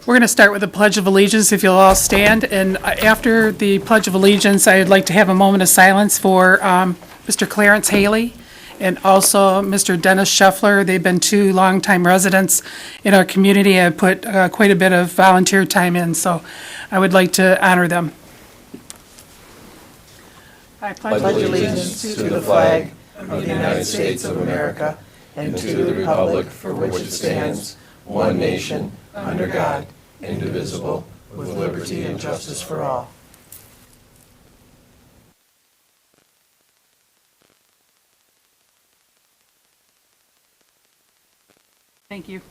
We're going to start with the Pledge of Allegiance, if you'll all stand. And after the Pledge of Allegiance, I'd like to have a moment of silence for Mr. Clarence Haley and also Mr. Dennis Scheffler. They've been two longtime residents in our community and put quite a bit of volunteer time in, so I would like to honor them. I pledge allegiance to the flag of the United States of America and to the republic for which it stands, one nation, under God, indivisible, with liberty and justice for all. Thank you.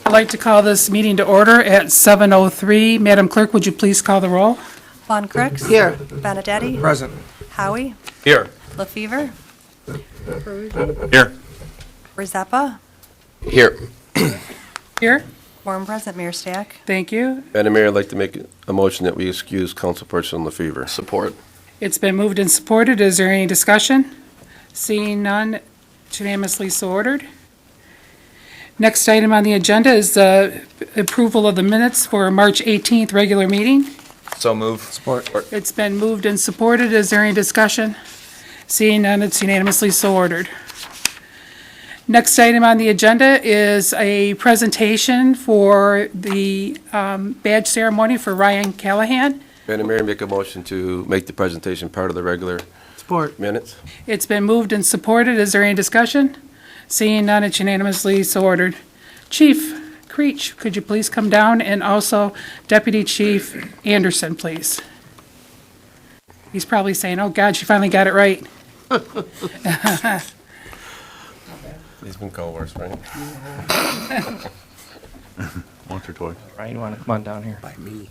I'd like to call this meeting to order at 7:03. Madam Clerk, would you please call the roll? Von Crooks? Here. Benedetti? Present. Howie? Here. LaFever? Here. Rizeppa? Here. Here. Quorum present, Mayor Stack. Thank you. Madam Mayor, I'd like to make a motion that we excuse Councilperson LaFever. Support. It's been moved and supported. Is there any discussion? Seeing none, unanimously so ordered. Next item on the agenda is approval of the minutes for March 18th regular meeting. So move. Support. It's been moved and supported. Is there any discussion? Seeing none, it's unanimously so ordered. Next item on the agenda is a presentation for the badge ceremony for Ryan Callahan. Madam Mayor, make a motion to make the presentation part of the regular Support. minutes. It's been moved and supported. Is there any discussion? Seeing none, it's unanimously so ordered. Chief Creech, could you please come down? And also Deputy Chief Anderson, please. He's probably saying, oh God, she finally got it right. He's been called worse, right? Once or twice. Ryan, you want to come on down here? By me.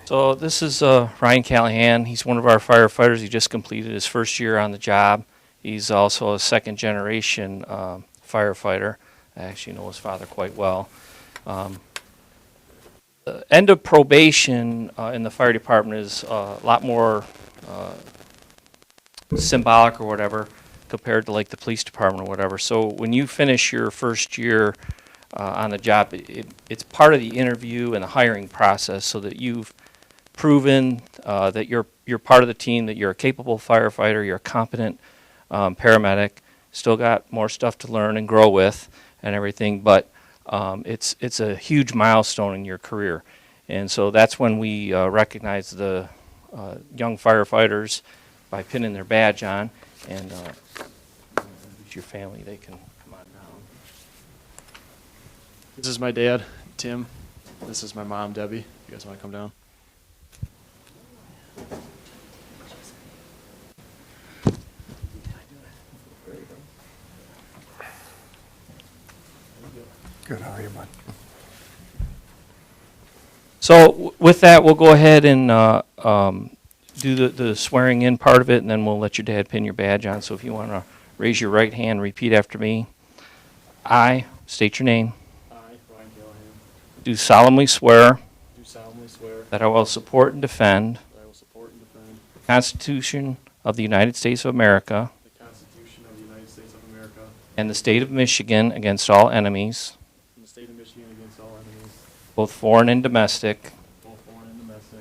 So this is Ryan Callahan. He's one of our firefighters. He just completed his first year on the job. He's also a second-generation firefighter. I actually know his father quite well. The end of probation in the fire department is a lot more symbolic or whatever compared to like the police department or whatever. So when you finish your first year on the job, it's part of the interview and the hiring process so that you've proven that you're part of the team, that you're a capable firefighter, you're a competent paramedic. Still got more stuff to learn and grow with and everything, but it's a huge milestone in your career. And so that's when we recognize the young firefighters by pinning their badge on. And your family, they can come on down. This is my dad, Tim. This is my mom, Debbie. You guys want to come down? Good, how are you, bud? So with that, we'll go ahead and do the swearing in part of it, and then we'll let your dad pin your badge on. So if you want to raise your right hand, repeat after me. I state your name. I, Ryan Callahan, Do solemnly swear do solemnly swear that I will support and defend that I will support and defend the Constitution of the United States of America the Constitution of the United States of America and the state of Michigan against all enemies, and the state of Michigan against all enemies, both foreign and domestic, both foreign and domestic.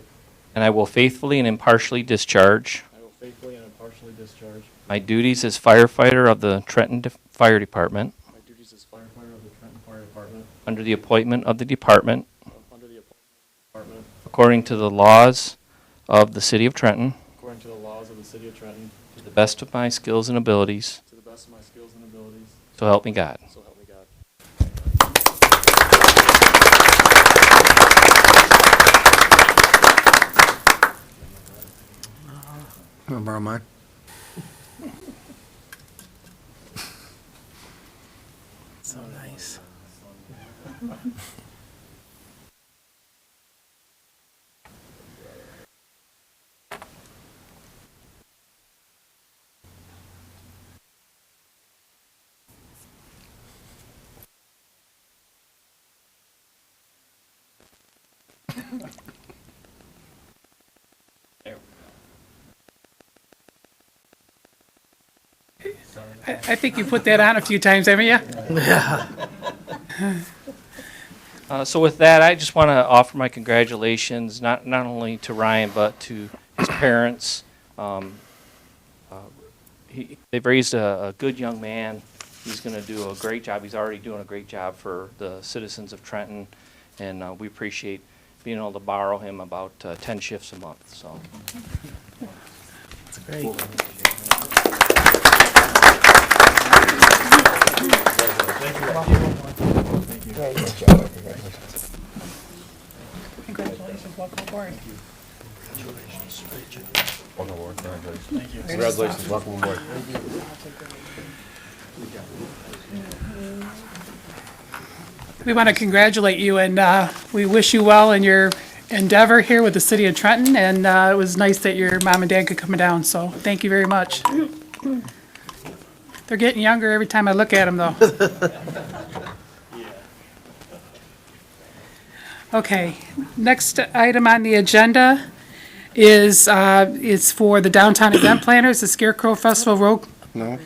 and I will faithfully and impartially discharge I will faithfully and impartially discharge my duties as firefighter of the Trenton Fire Department my duties as firefighter of the Trenton Fire Department under the appointment of the department under the department according to the laws of the city of Trenton according to the laws of the city of Trenton to the best of my skills and abilities. to the best of my skills and abilities. So help me God. So help me God. Want to borrow mine? So nice. There I think you put that on a few times, haven't you? So with that, I just want to offer my congratulations, not only to Ryan, but to his parents. They've raised a good young man. He's going to do a great job. He's already doing a great job for the citizens of Trenton, and we appreciate being able to borrow him about 10 shifts a month. So. That's great. Congratulations, welcome aboard. Congratulations, welcome aboard. We want to congratulate you, and we wish you well in your endeavor here with the city of Trenton, and it was nice that your mom and dad could come down, so thank you very much. They're getting younger every time I look at them, though. Okay, next item on the agenda is for the downtown event planners, the Scarecrow Festival Road. No.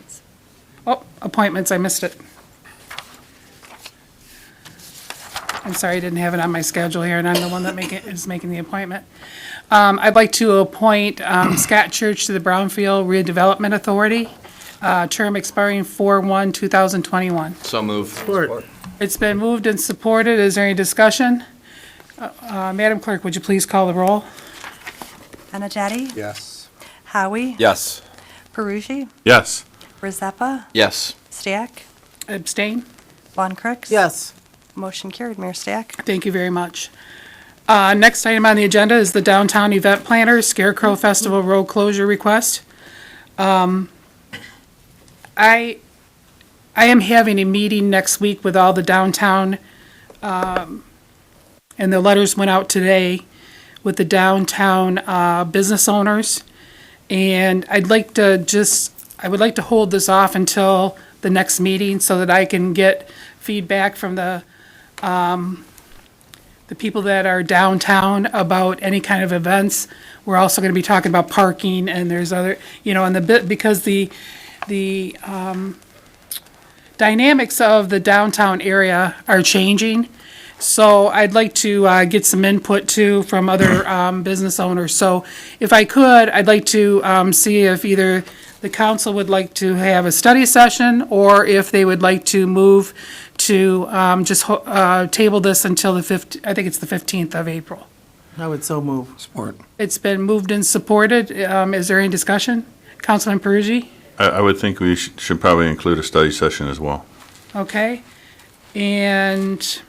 Oh, appointments, I missed it. I'm sorry, I didn't have it on my schedule here, and I'm the one that is making the appointment. I'd like to appoint Scott Church to the Brownfield Redevelopment Authority, term expiring 4/1/2021. So move. Support. It's been moved and supported. Is there any discussion? Madam Clerk, would you please call the roll? Benajati? Yes. Howie? Yes. Perugi? Yes. Rizeppa? Yes. Stack? Abstain? Von Crooks? Yes. Motion carried, Mayor Stack. Thank you very much. Next item on the agenda is the Downtown Event Planner Scarecrow Festival Road Closure Request. I am having a meeting next week with all the downtown, and the letters went out today with the downtown business owners. And I would like to hold this off until the next meeting so that I can get feedback from the people that are downtown about any kind of events. We're also going to be talking about parking, and there's other, and because the dynamics of the downtown area are changing. So I'd like to get some input too from other business owners. So if I could, I'd like to see if either the council would like to have a study session, or if they would like to move to just table this until I think it's the 15th of April. I would so move. Support. It's been moved and supported. Is there any discussion? Councilman Peruggi? I would think we should probably include a study session as well. Okay. And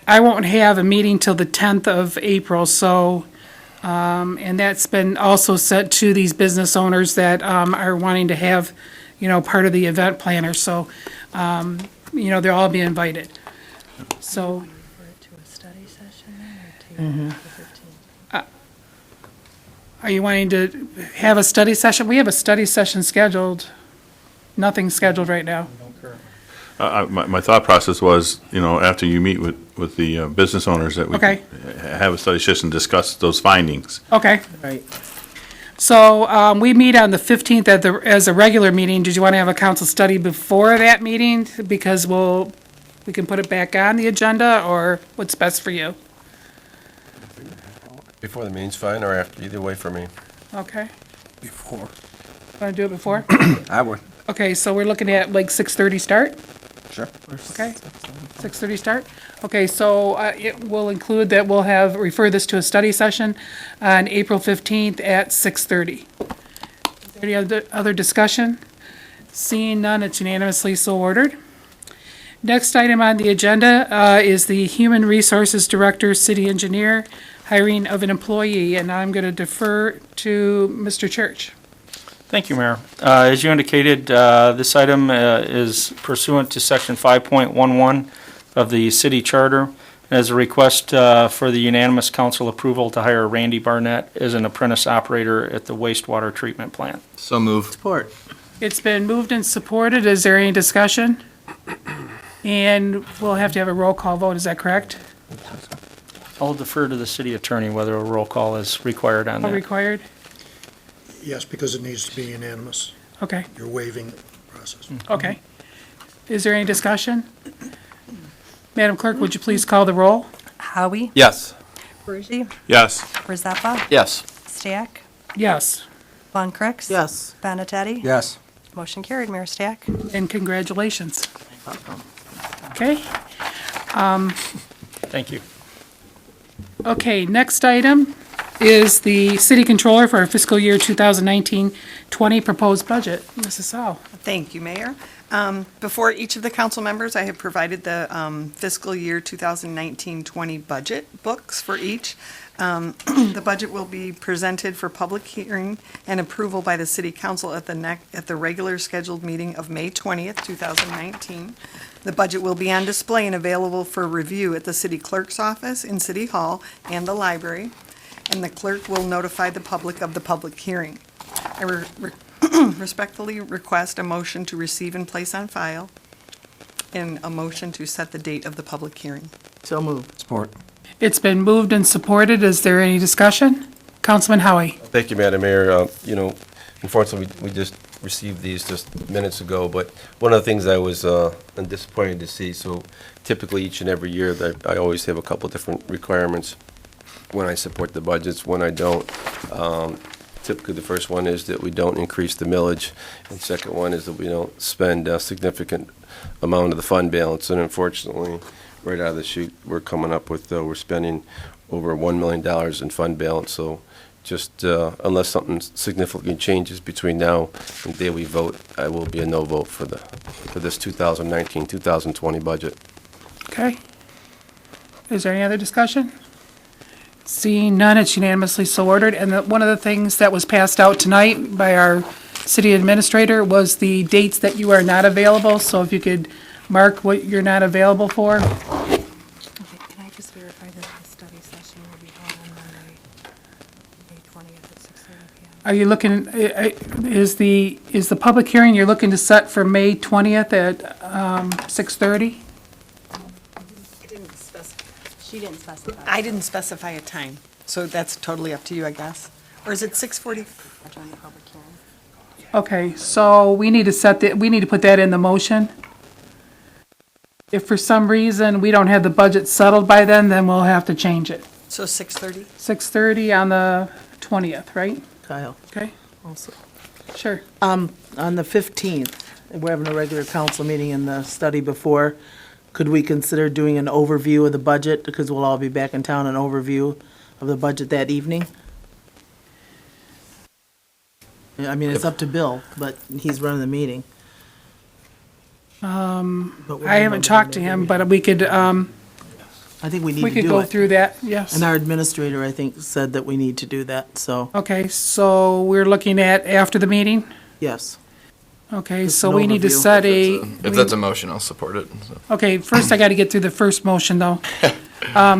I won't have a meeting till the 10th of April, so, and that's been also sent to these business owners that are wanting to have, part of the event planner, so, they'll all be invited. So, Refer it to a study session or table the 15th? are you wanting to have a study session? We have a study session scheduled. Nothing's scheduled right now. My thought process was, after you meet with the business owners, that we Okay. have a study session and discuss those findings. Okay. Right. So we meet on the 15th as a regular meeting. Did you want to have a council study before that meeting? Because we can put it back on the agenda, or what's best for you? Before the meeting's fine, or after, either way for me. Okay. Before. Want to do it before? I would. Okay, so we're looking at like 6:30 start? Sure. Okay. 6:30 start? Okay, so it will include that we'll refer this to a study session on April 15th at 6:30. Is there any other discussion? Seeing none, it's unanimously so ordered. Next item on the agenda is the Human Resources Director, City Engineer, hiring of an employee, and I'm going to defer to Mr. Church. Thank you, Mayor. As you indicated, this item is pursuant to Section 5.11 of the City Charter, as a request for the unanimous council approval to hire Randy Barnett as an apprentice operator at the wastewater treatment plant. So move. Support. It's been moved and supported. Is there any discussion? And we'll have to have a roll call vote, is that correct? I'll defer to the city attorney whether a roll call is required on All that. required? Yes, because it needs to be unanimous. Okay. You're waiving process. Okay. Is there any discussion? Madam Clerk, would you please call the roll? Howie, Yes. Brugy, Yes. Rezeppa, Yes. Stack, Yes, Von Cricks. Yes. Benatetti. Yes. Motion carried, Mayor Stack. and congratulations. Okay. Thank you. Okay, next item is the city controller for our fiscal year 2019-20 proposed budget. Mrs. Sal. Thank you, Mayor. Before each of the council members, I have provided the fiscal year 2019-20 budget books for each. The budget will be presented for public hearing and approval by the city council at the regular scheduled meeting of May 20th, 2019. The budget will be on display and available for review at the city clerk's office in City Hall and the library, and the clerk will notify the public of the public hearing. I respectfully request a motion to receive and place on file, and a motion to set the date of the public hearing. So moved. Support. It's been moved and supported. Is there any discussion? Councilman Howie. Thank you, Madam Mayor. Unfortunately, we just received these just minutes ago, but one of the things I was disappointed to see, so typically each and every year, that I always have a couple different requirements when I support the budgets, when I don't. Typically, the first one is that we don't increase the millage, and second one is that we don't spend a significant amount of the fund balance, and unfortunately, right out of the chute, we're coming up with, we're spending over $1 million in fund balance, so just unless something significantly changes between now and the day we vote, I will be a no vote for this 2019-2020 budget. Okay. Is there any other discussion? Seeing none, it's unanimously so ordered. And one of the things that was passed out tonight by our city administrator was the dates that you are not available. So if you could mark what you're not available for. Okay, can I just verify that the study session will be held on Monday, May 20th at 6:30 PM? Are you looking, is the public hearing you're looking to set for May 20th at 6:30? She didn't specify. I didn't specify a time, so that's totally up to you, I guess. Or is it 6:40? During the public hearing. Okay, so we need to put that in the motion. If for some reason we don't have the budget settled by then we'll have to change it. So 6:30? 6:30 on the 20th, right? Kyle, Okay, also. sure. On the 15th, we're having a regular council meeting in the study before. Could we consider doing an overview of the budget, because we'll all be back in town, an overview of the budget that evening? Yeah, I mean, it's up to Bill, but he's running the meeting. I haven't talked to him, but we could I think we need to do go it. through that, yes. And our administrator, I think, said that we need to do that, so, Okay, so we're looking at after the meeting? yes. Okay, Just so an we need to overview. set If that's a motion, I'll support it. So. Okay, first I got to get through the first motion, though.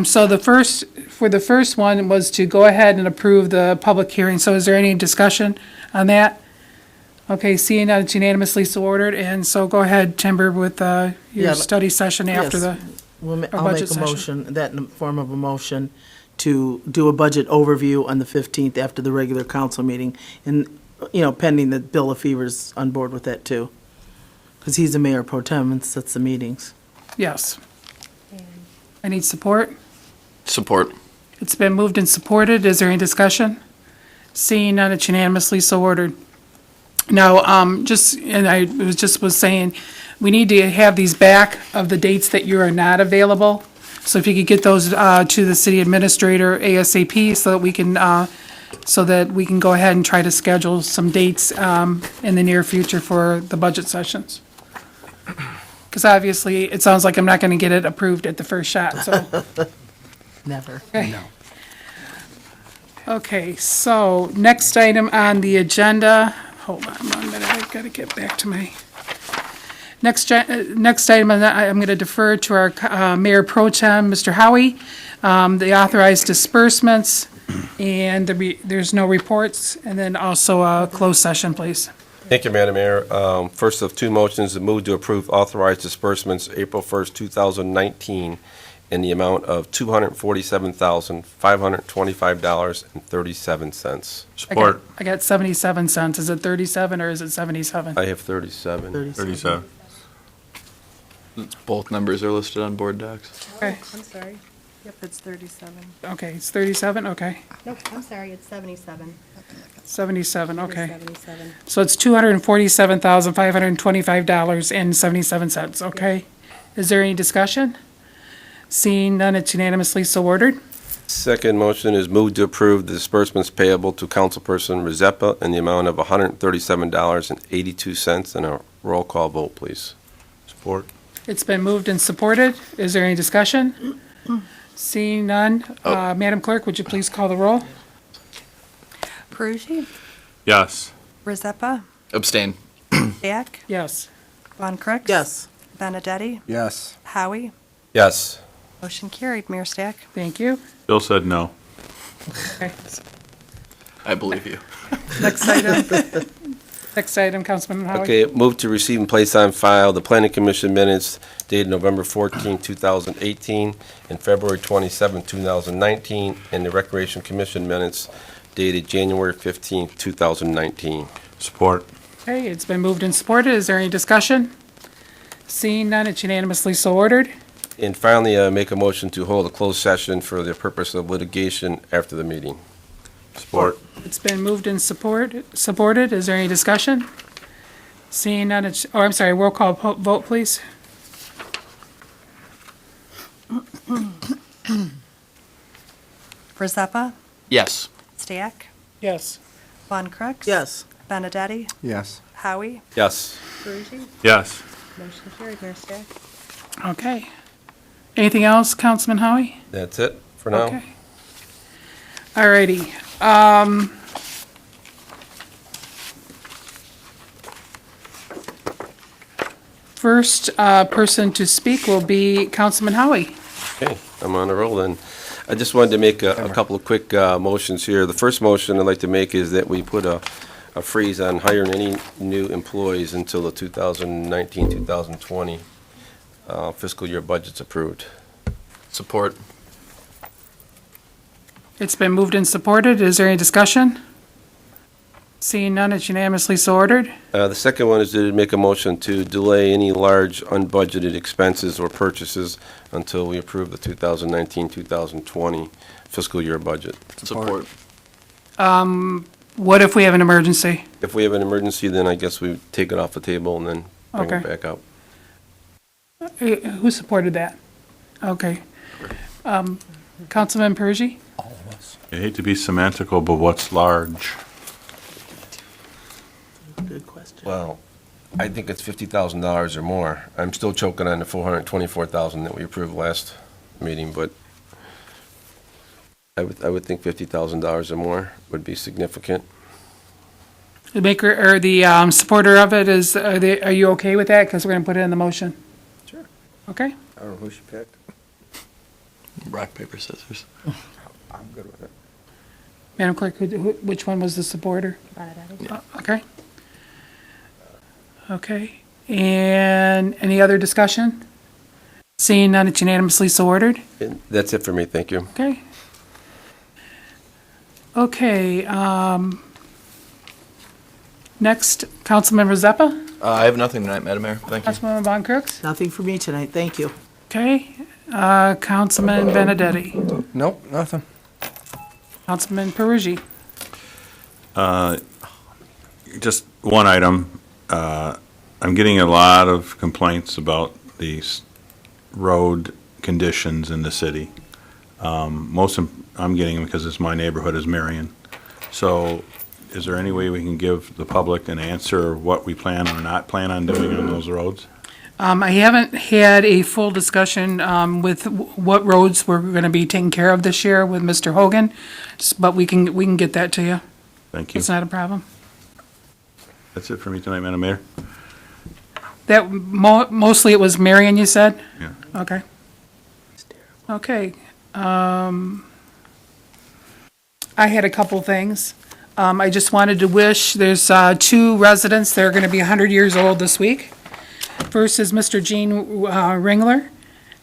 So for the first one was to go ahead and approve the public hearing. So is there any discussion on that? Okay, seeing that it's unanimously so ordered, and so go ahead, Timber, with Yeah, your but- study session after Yes. the, I'll make budget a session. motion, that in the form of a motion, to do a budget overview on the 15th after the regular council meeting. And, pending that Bill LaFever's on board with that too. Because he's the mayor pro tem and sets the meetings. yes. I need support. Support. It's been moved and supported. Is there any discussion? Seeing none, it's unanimously so ordered. Now, was saying, we need to have these back of the dates that you are not available. So if you could get those to the city administrator ASAP so that we can go ahead and try to schedule some dates in the near future for the budget sessions. Because obviously, it sounds like I'm not going to get it approved at the first shot, so. Never. Okay. Okay, so next item on the agenda, hold on 1 minute, I've got to get back to my, next item, I'm going to defer to our Mayor Pro Tem, Mr. Howie, the authorized disbursements, and there's no reports, and then also a closed session, please. Thank you, Madam Mayor. First of two motions, to move to approve authorized disbursements April 1st, 2019, in the amount of $247,525.37. Support. I got 77 cents. Is it 37 or is it 77? I have 37. 37. Both numbers are listed on board docs. Okay, I'm sorry. Yep, it's 37. okay, it's 37, okay. Nope, I'm sorry, it's 77. 77, okay. 77. So it's $247,525.77, okay? Is there any discussion? Seeing none, it's unanimously so ordered. Second motion is move to approve the disbursements payable to Councilperson Rezepa in the amount of $137.82, and a roll call vote, please. Support. It's been moved and supported. Is there any discussion? Seeing none, Madam Clerk, would you please call the roll? Perugi, Yes. Rezepa, Abstain. Stack, Yes. Von Crooks. Yes. Benedetti, Yes. Howie. Yes. Motion carried, Mayor Stack. Thank you. Bill said no. Okay. I believe you. Next item. Next item, Councilman Howie. Okay, move to receive and place on file the Planning Commission minutes dated November 14, 2018, and February 27, 2019, and the Recreation Commission minutes dated January 15, 2019. Support. Okay, it's been moved and supported. Is there any discussion? Seeing none, it's unanimously so ordered. And finally, make a motion to hold a closed session for the purpose of litigation after the meeting. Support. It's been moved and supported. Is there any discussion? Seeing none, I'm sorry, roll call vote, please. Rezepa, Yes. Stack, Yes. Von Crooks. Yes. Benedetti, Yes. Howie. Yes. Perugi. Yes. Motion carried, Mayor Stack. Okay. Anything else, Councilman Howie? That's it for now. Okay. All righty. First person to speak will be Councilman Howie. Okay, I'm on a roll then. I just wanted to make a couple of quick motions here. The first motion I'd like to make is that we put a freeze on hiring any new employees until the 2019-2020 fiscal year budget's approved. Support. It's been moved and supported. Is there any discussion? Seeing none, it's unanimously so ordered. The second one is to make a motion to delay any large unbudgeted expenses or purchases until we approve the 2019-2020 fiscal year budget. Support. What if we have an emergency? If we have an emergency, then I guess we take it off the table and then bring it Okay. back up. Who supported that? Okay. Councilman Peruggi? I hate to be semantical, but what's large? Good question. Well, I think it's $50,000 or more. I'm still choking on the $424,000 that we approved last meeting, but I would think $50,000 or more would be significant. The maker, or the supporter of it is, are you okay with that? Because we're going to put it in the motion. Sure. Okay? I don't know who she picked. Rock, paper, scissors. I'm good with it. Madam Clerk, which one was the supporter? Benedetti. Okay. Okay. And any other discussion? Seeing none, it's unanimously so ordered. And that's it for me, thank you. Okay. Okay, next, Councilmember Zeppa, I have nothing tonight, Madam Mayor. Thank you. Councilmember Von Crooks. Nothing for me tonight, thank you. Okay, Councilman Benedetti, Nope, nothing. Councilman Peruggi. Just one item. I'm getting a lot of complaints about these road conditions in the city. I'm getting them because it's my neighborhood is Marion. So is there any way we can give the public an answer what we plan or not plan on doing on those roads? I haven't had a full discussion with what roads we're going to be taking care of this year with Mr. Hogan, but we can get that to you. Thank you. It's not a problem. That's it for me tonight, Madam Mayor. That, mostly it was Marion, you said? Yeah. Okay. Okay. I had a couple things. I just wanted to wish, there's 2 residents that are going to be 100 years old this week. First is Mr. Gene Ringler,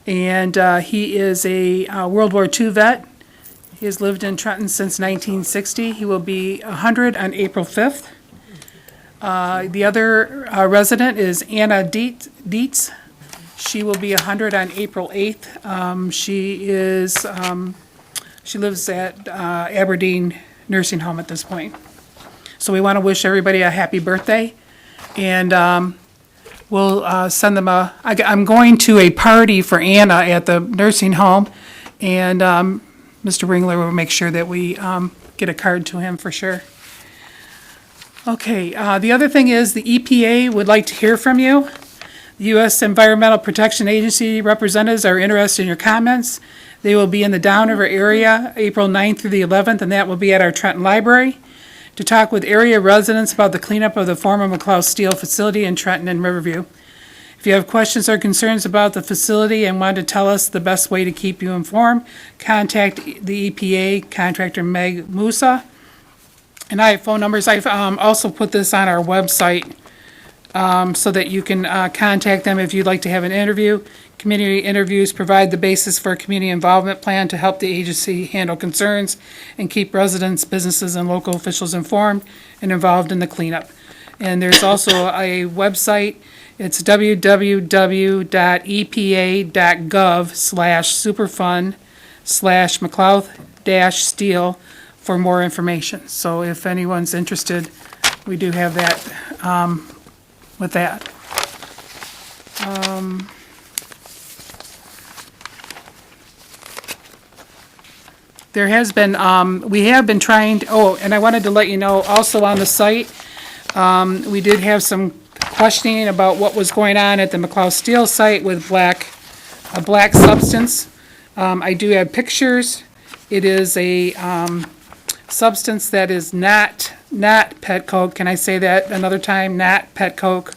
And he is a World War II vet. He has lived in Trenton since 1960. He will be 100 on April 5th. The other resident is Anna Dietz. She will be 100 on April 8th. She lives at Aberdeen Nursing Home at this point. So we want to wish everybody a happy birthday. And we'll send them I'm going to a party for Anna at the nursing home. And Mr. Ringler will make sure that we get a card to him for sure. Okay, the other thing is the EPA would like to hear from you. The U.S. Environmental Protection Agency representatives are interested in your comments. They will be in the Downriver area April 9th through the 11th, and that will be at our Trenton Library, to talk with area residents about the cleanup of the former McLeod Steel facility in Trenton and Riverview. If you have questions or concerns about the facility and want to tell us the best way to keep you informed, contact the EPA contractor Meg Musa. And I have phone numbers. I've also put this on our website so that you can contact them if you'd like to have an interview. Community interviews provide the basis for a community involvement plan to help the agency handle concerns and keep residents, businesses, and local officials informed and involved in the cleanup. And there's also a website. It's www.epa.gov/superfund/McLeod-Steel for more information. So if anyone's interested, we do have that with that. There has been, we have been trying, and I wanted to let you know, also on the site, we did have some questioning about what was going on at the McLeod Steel site with a black substance. I do have pictures. It is a substance that is not pet coke. Can I say that another time? Not pet coke.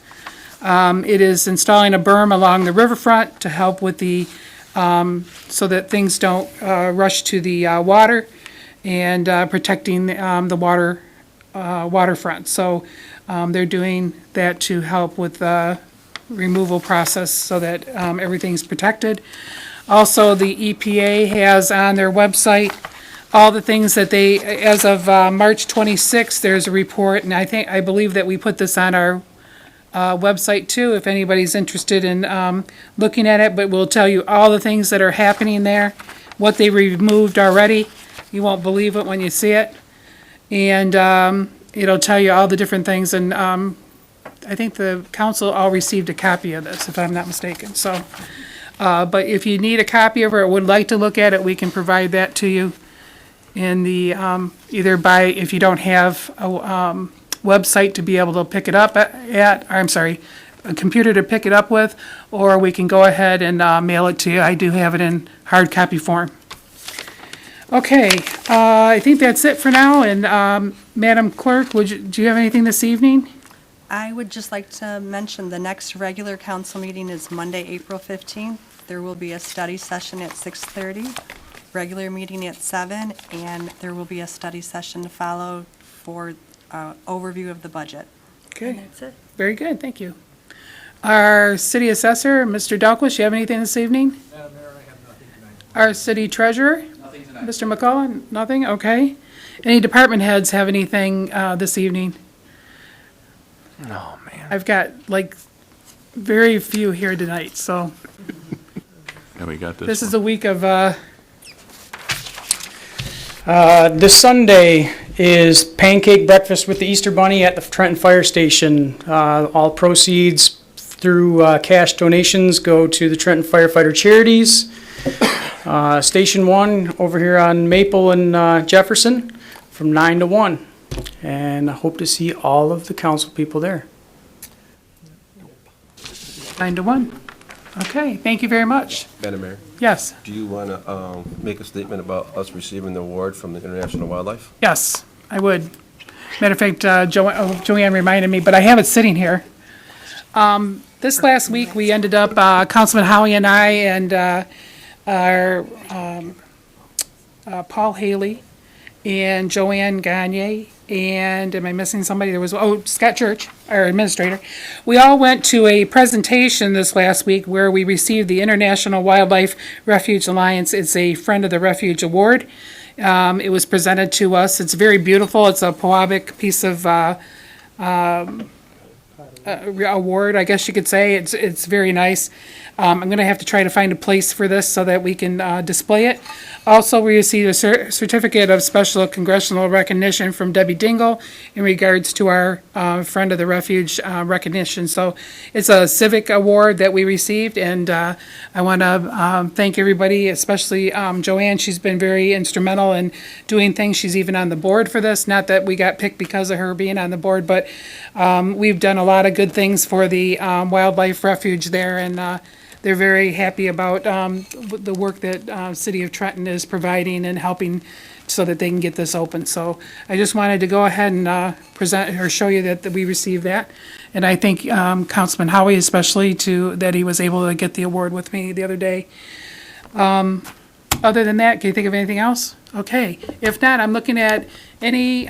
It is installing a berm along the riverfront to help with the so that things don't rush to the water, and protecting the waterfront. So they're doing that to help with the removal process so that everything's protected. Also, the EPA has on their website all the things that they, as of March 26th, there's a report, and I believe that we put this on our website too, if anybody's interested in looking at it, but we'll tell you all the things that are happening there, what they removed already. You won't believe it when you see it. And it'll tell you all the different things, and I think the council all received a copy of this, if I'm not mistaken. So, but if you need a copy of it or would like to look at it, we can provide that to you in the, either by, if you don't have a website to be able to pick it up a computer to pick it up with, or we can go ahead and mail it to you. I do have it in hard copy form. Okay, I think that's it for now, and Madam Clerk, do you have anything this evening? I would just like to mention the next regular council meeting is Monday, April 15th. There will be a study session at 6:30, regular meeting at 7, and there will be a study session to follow for overview of the budget. Okay. And that's it. Very good, thank you. Our city assessor, Mr. Dalquist, you have anything this evening? Madam Mayor, I have nothing tonight. Our city treasurer? Nothing tonight. Mr. McCullough, nothing? Okay. Any department heads have anything this evening? Oh, man. I've got like very few here tonight, so And we got this is a week of, This Sunday is pancake breakfast with the Easter Bunny at the Trenton Fire Station. All proceeds through cash donations go to the Trenton Firefighter Charities. Station 1 over here on Maple and Jefferson from 9 to 1. And I hope to see all of the council people there. 9 to 1. Okay, thank you very much. Madam Mayor, Yes, do you want to make a statement about us receiving the award from the International Wildlife? yes, I would. Matter of fact, Joanne reminded me, but I have it sitting here. This last week, we ended up, Councilman Howie and I and our Paul Haley and Joanne Gagne, and am I missing somebody? There was, Scott Church, our administrator. We all went to a presentation this last week where we received the International Wildlife Refuge Alliance. It's a Friend of the Refuge Award. It was presented to us. It's very beautiful. It's a Pewabic piece of award, I guess you could say. It's very nice. I'm going to have to try to find a place for this so that we can display it. Also, we received a certificate of special congressional recognition from Debbie Dingle in regards to our Friend of the Refuge recognition. So it's a civic award that we received, and I want to thank everybody, especially Joanne. She's been very instrumental in doing things. She's even on the board for this. Not that we got picked because of her being on the board, but we've done a lot of good things for the wildlife refuge there, and they're very happy about the work that City of Trenton is providing and helping so that they can get this open. So I just wanted to go ahead and present or show you that we received that. And I thank Councilman Howie especially that he was able to get the award with me the other day. Other than that, can you think of anything else? Okay. If not, I'm looking at any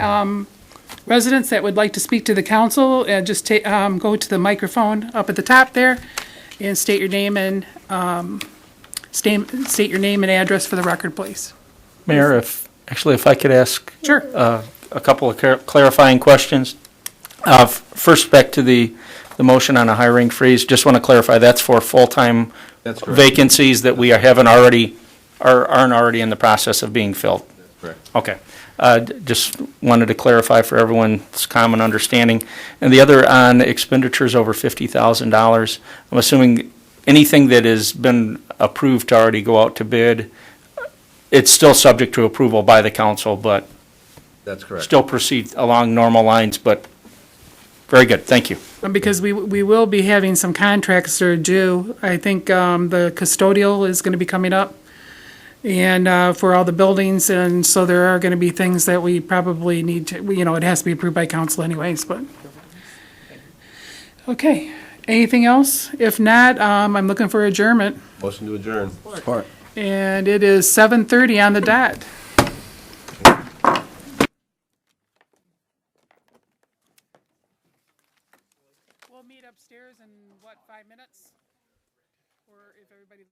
residents that would like to speak to the council. Just go to the microphone up at the top there and state your name and state your name and address for the record, please. Mayor, if I could ask Sure. a couple of clarifying questions. First, back to the motion on a hiring freeze, just want to clarify, that's for full-time That's correct. vacancies that we aren't already in the process of being filled. Correct. Okay. Just wanted to clarify for everyone's common understanding. And the other on expenditures over $50,000. I'm assuming anything that has been approved to already go out to bid, it's still subject to approval by the council, but That's correct. still proceed along normal lines, but very good, thank you. Because we will be having some contracts that are due. I think the custodial is going to be coming up, and for all the buildings, and so there are going to be things that we probably need to, it has to be approved by council anyways, but. Okay, anything else? If not, I'm looking for adjournment, Motion to adjourn. Support. and it is 7:30 on the dot. We'll meet upstairs in, 5 minutes? Or if everybody